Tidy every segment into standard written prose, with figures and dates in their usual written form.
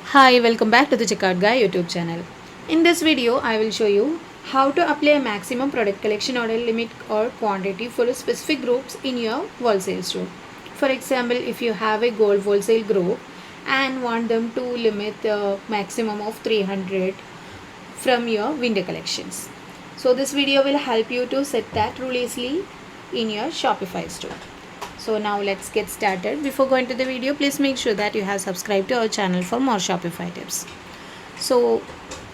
Hi, welcome back to the Checkout Guy YouTube channel. In this video, I will show you how to apply a maximum product collection order limit or quantity for specific groups in your wholesale store. For example, if you have a gold wholesale group and want them to limit the maximum of 300 from your window collections. So this video will help you to set that rule easily in your Shopify store. So now let's get started. Before going to the video, please make sure that you have subscribed to our channel for more Shopify tips. So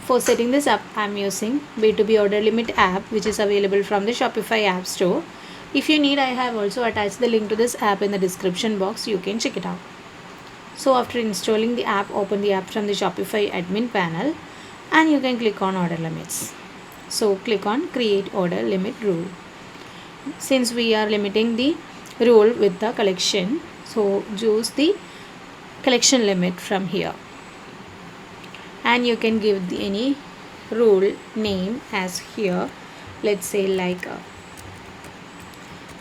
for setting this up, I'm using B2B order limit app, which is available from the Shopify app store. If you need, I have also attached the link to this app in the description box. You can check it out. So after installing the app, open the app from the Shopify admin panel and you can click on order limits. So click on create order limit rule. Since we are limiting the rule with the collection, so choose the collection limit from here and you can give any rule name as here. Let's say like a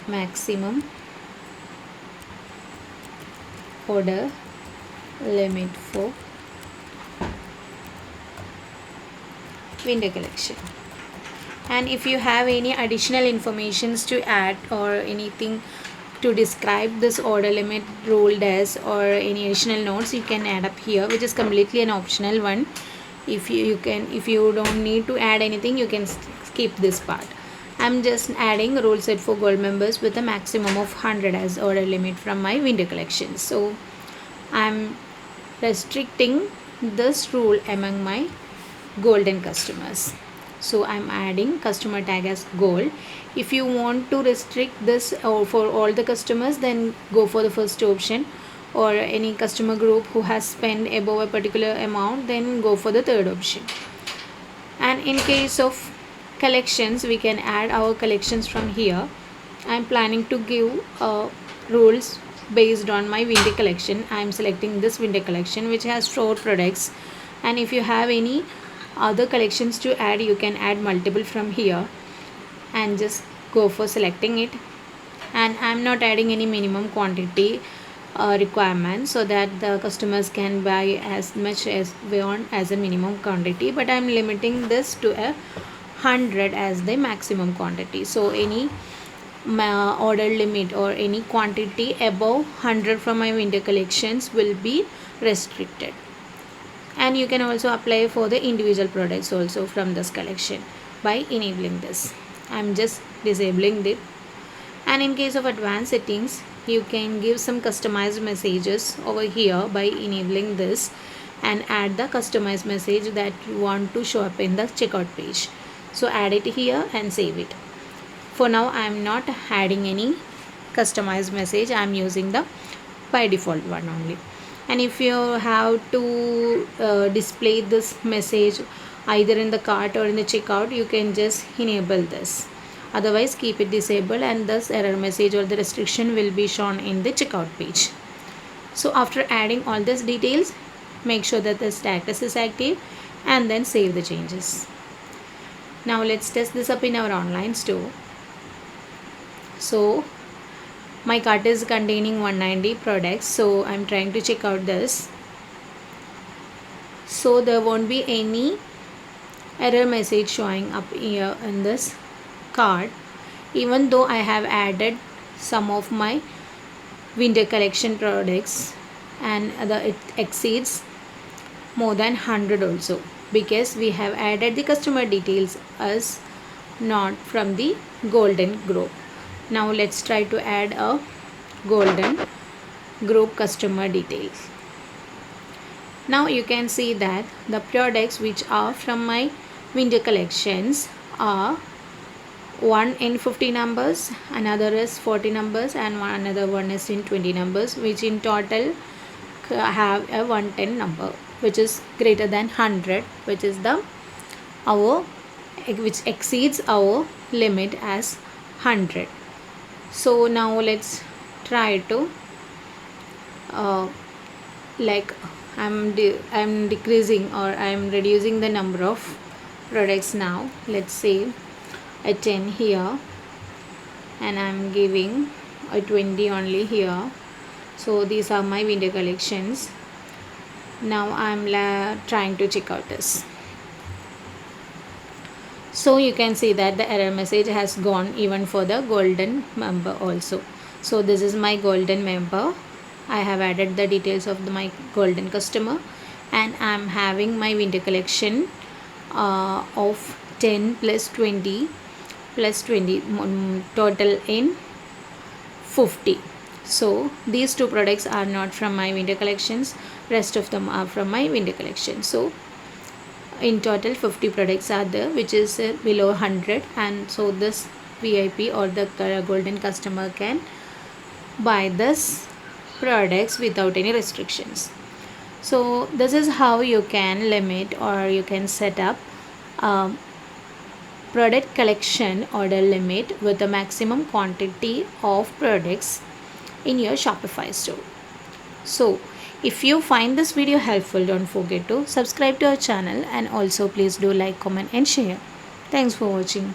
maximum order limit for window collection. And if you have any additional informations to add or anything to describe this order limit rule does or any additional notes, you can add up here, which is completely an optional one. If you don't need to add anything, you can skip this part. I'm just adding rule set for gold members with a maximum of 100 as order limit from my window collection. So I'm restricting this rule among my golden customers. So I'm adding customer tag as gold. If you want to restrict this for all the customers, then go for the first option, or any customer group who has spent above a particular amount, then go for the third option. And in case of collections, we can add our collections from here. I'm planning to give rules based on my window collection. I'm selecting this window collection which has 4 products, and if you have any other collections to add, you can add multiple from here and just go for selecting it. And I'm not adding any minimum quantity requirement so that the customers can buy as much as they want as a minimum quantity, but I'm limiting this to 100 as the maximum quantity. So any order limit or any quantity above 100 from my window collections will be restricted. And you can also apply for the individual products also from this collection by enabling this. I'm just disabling it. And in case of advanced settings, you can give some customized messages over here by enabling this and add the customized message that you want to show up in the checkout page. So add it here and save it. For now, I am not adding any customized message. I am using the by default one only. And if you have to display this message either in the cart or in the checkout, you can just enable this. Otherwise, keep it disabled and this error message or the restriction will be shown in the checkout page. So after adding all these details, make sure that the status is active and then save the changes. Now let's test this up in our online store. So my cart is containing 190 products, so I'm trying to check out this. So there won't be any error message showing up here in this cart, even though I have added some of my winter collection products and it exceeds more than 100 also, because we have added the customer details as not from the golden group. Now let's try to add a golden group customer details. Now you can see that the products which are from my winter collections are one in 50 numbers, another is 40 numbers, and another one is in 20 numbers, which in total have a 110 number, which is greater than 100, which is which exceeds our limit as 100. So now let's try to I'm decreasing or I'm reducing the number of products now. Let's say a 10 here and I'm giving a 20 only here. So these are my winter collections. Now I'm trying to check out this. So you can see that the error message has gone even for the golden member also. So this is my golden member. I have added the details of my golden customer, and I'm having my winter collection of 10 plus 20 plus 20 total in 50. So these two products are not from my winter collections, rest of them are from my winter collection. So in total 50 products are there, which is below 100, and so this VIP or the golden customer can buy this products without any restrictions. So this is how you can limit or you can set up product collection order limit with a maximum quantity of products in your Shopify store. So if you find this video helpful, don't forget to subscribe to our channel, and also please do like, comment and share. Thanks for watching.